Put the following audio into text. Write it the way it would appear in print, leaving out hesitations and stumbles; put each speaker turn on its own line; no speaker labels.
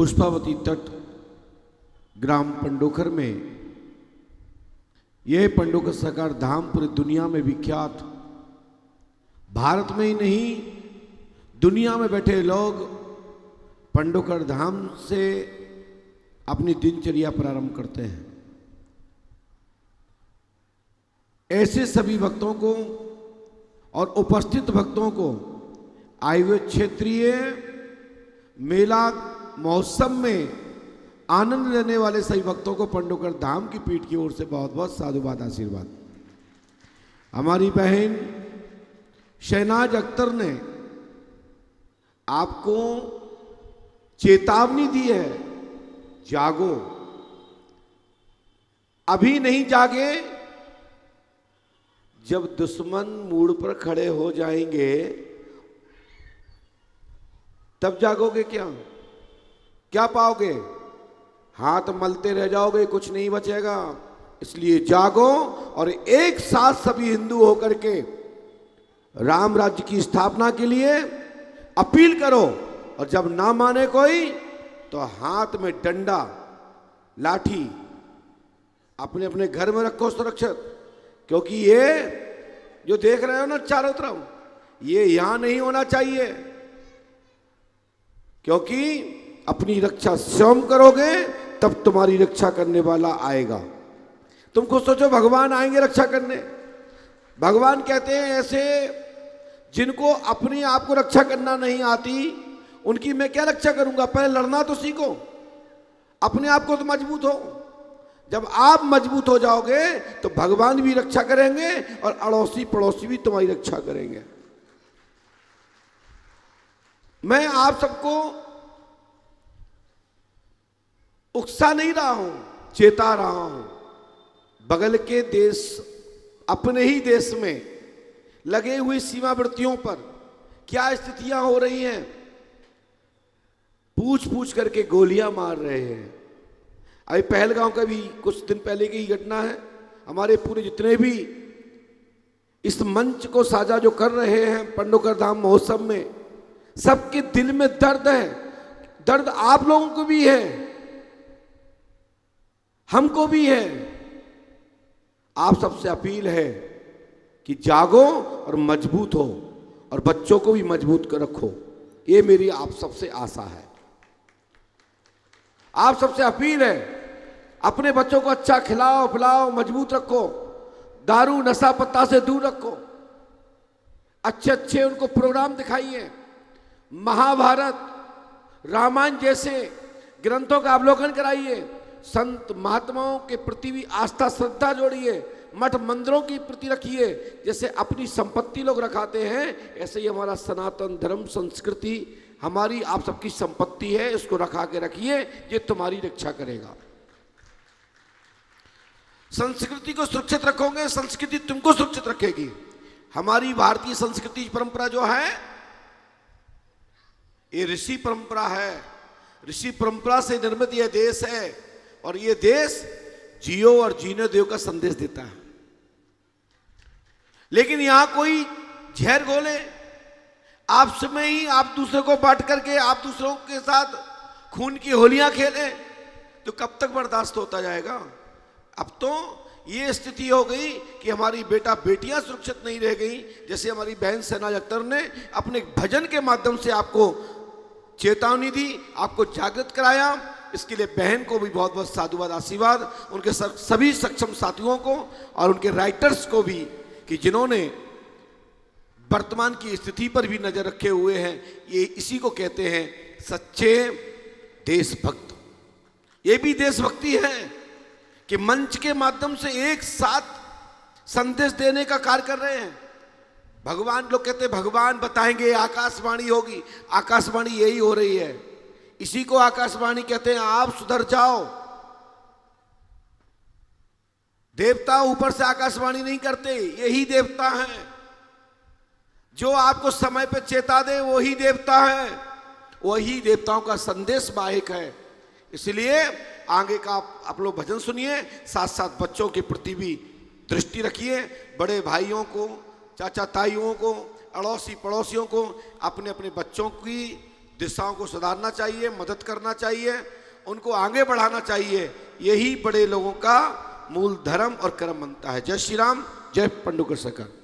पुष्पावती तट ग्राम पंडोखर में यह पंडोखर सरकार धाम पूरी दुनिया में विख्यात, भारत में ही नहीं दुनिया में बैठे लोग पंडोखर धाम से अपनी दिनचर्या प्रारंभ करते हैं। ऐसे सभी भक्तों को और उपस्थित भक्तों को आए हुए क्षेत्रीय मेला महोत्सव में आनंद लेने वाले सभी भक्तों को पंडोखर धाम की पीठ की ओर से बहुत बहुत साधुवाद आशीर्वाद। हमारी बहन शहनाज अख्तर ने आपको चेतावनी दी है, जागो, अभी नहीं जागे, जब दुश्मन मूड पर खड़े हो जाएंगे तब जागोगे। क्या पाओगे? हाथ मलते रह जाओगे, कुछ नहीं बचेगा। इसलिए जागो और एक साथ सभी हिंदू होकर के राम राज्य की स्थापना के लिए अपील करो। और जब ना माने कोई तो हाथ में डंडा लाठी अपने अपने घर में रखो सुरक्षित, क्योंकि ये जो देख रहे हो ना चारों तरफ, ये यहां नहीं होना चाहिए। क्योंकि अपनी रक्षा स्वयं करोगे तब तुम्हारी रक्षा करने वाला आएगा। तुम खुद सोचो, भगवान आएंगे रक्षा करने। भगवान कहते हैं ऐसे जिनको अपने आप को रक्षा करना नहीं आती उनकी मैं क्या रक्षा करूंगा। पहले लड़ना तो सीखो, अपने आप को तो मजबूत हो। जब आप मजबूत हो जाओगे तो भगवान भी रक्षा करेंगे और अड़ोसी पड़ोसी भी तुम्हारी रक्षा करेंगे। मैं आप सबको उकसा नहीं रहा हूं, चेता रहा हूं। बगल के देश, अपने ही देश में लगे हुए सीमावर्तियों पर क्या स्थितियां हो रही हैं, पूछ पूछ करके गोलियां मार रहे हैं। अभी पहलगांव का भी कुछ दिन पहले की घटना है। हमारे पूरे जितने भी इस मंच को साझा जो कर रहे हैं पंडोखर धाम महोत्सव में, सबके दिल में दर्द है। दर्द आप लोगों को भी है, हमको भी है। आप सबसे अपील है कि जागो और मजबूत हो और बच्चों को भी मजबूत कर रखो। ये मेरी आप सबसे आशा है। आप सबसे अपील है, अपने बच्चों को अच्छा खिलाओ पिलाओ, मजबूत रखो, दारू नशा पत्ता से दूर रखो, अच्छे अच्छे उनको प्रोग्राम दिखाइए। महाभारत रामायण जैसे ग्रंथों का अवलोकन कराइए। संत महात्माओं के प्रति भी आस्था श्रद्धा जोड़िए। मठ मंदिरों की प्रति रखिए। जैसे अपनी संपत्ति लोग रखाते हैं, ऐसे ही हमारा सनातन धर्म संस्कृति हमारी आप सबकी संपत्ति है, इसको रखा के रखिए, ये तुम्हारी रक्षा करेगा। संस्कृति को सुरक्षित रखोगे, संस्कृति तुमको सुरक्षित रखेगी। हमारी भारतीय संस्कृति परंपरा जो है ये ऋषि परंपरा है। ऋषि परंपरा से निर्मित यह देश है और यह देश जियो और जीने दो का संदेश देता है। लेकिन यहां कोई जहर घोले, आपस में ही आप दूसरे को बांट करके आप दूसरों के साथ खून की होलियां खेले, तो कब तक बर्दाश्त होता जाएगा। अब तो ये स्थिति हो गई कि हमारी बेटा बेटियां सुरक्षित नहीं रह गई। जैसे हमारी बहन शहनाज अख्तर ने अपने भजन के माध्यम से आपको चेतावनी दी, आपको जागृत कराया। इसके लिए बहन को भी बहुत बहुत साधुवाद आशीर्वाद, उनके सभी सक्षम साथियों को और उनके राइटर्स को भी, कि जिन्होंने वर्तमान की स्थिति पर भी नजर रखे हुए हैं। ये इसी को कहते हैं सच्चे देशभक्त। ये भी देशभक्ति है कि मंच के माध्यम से एक साथ संदेश देने का कार्य कर रहे हैं। भगवान, लोग कहते हैं भगवान बताएंगे, आकाशवाणी होगी। आकाशवाणी यही हो रही है, इसी को आकाशवाणी कहते हैं। आप सुधर जाओ। देवता ऊपर से आकाशवाणी नहीं करते, यही देवता है। जो आपको समय पे चेता दे वही देवता है, वही देवताओं का संदेश वाहक है। इसलिए आगे का आप लोग भजन सुनिए, साथ साथ बच्चों के प्रति भी दृष्टि रखिए। बड़े भाइयों को, चाचा ताइयों को, अड़ोसी पड़ोसियों को अपने अपने बच्चों की दिशाओं को सुधारना चाहिए, मदद करना चाहिए, उनको आगे बढ़ाना चाहिए। यही बड़े लोगों का मूल धर्म और कर्म बनता है। जय श्री राम, जय पंडुकर सरकार।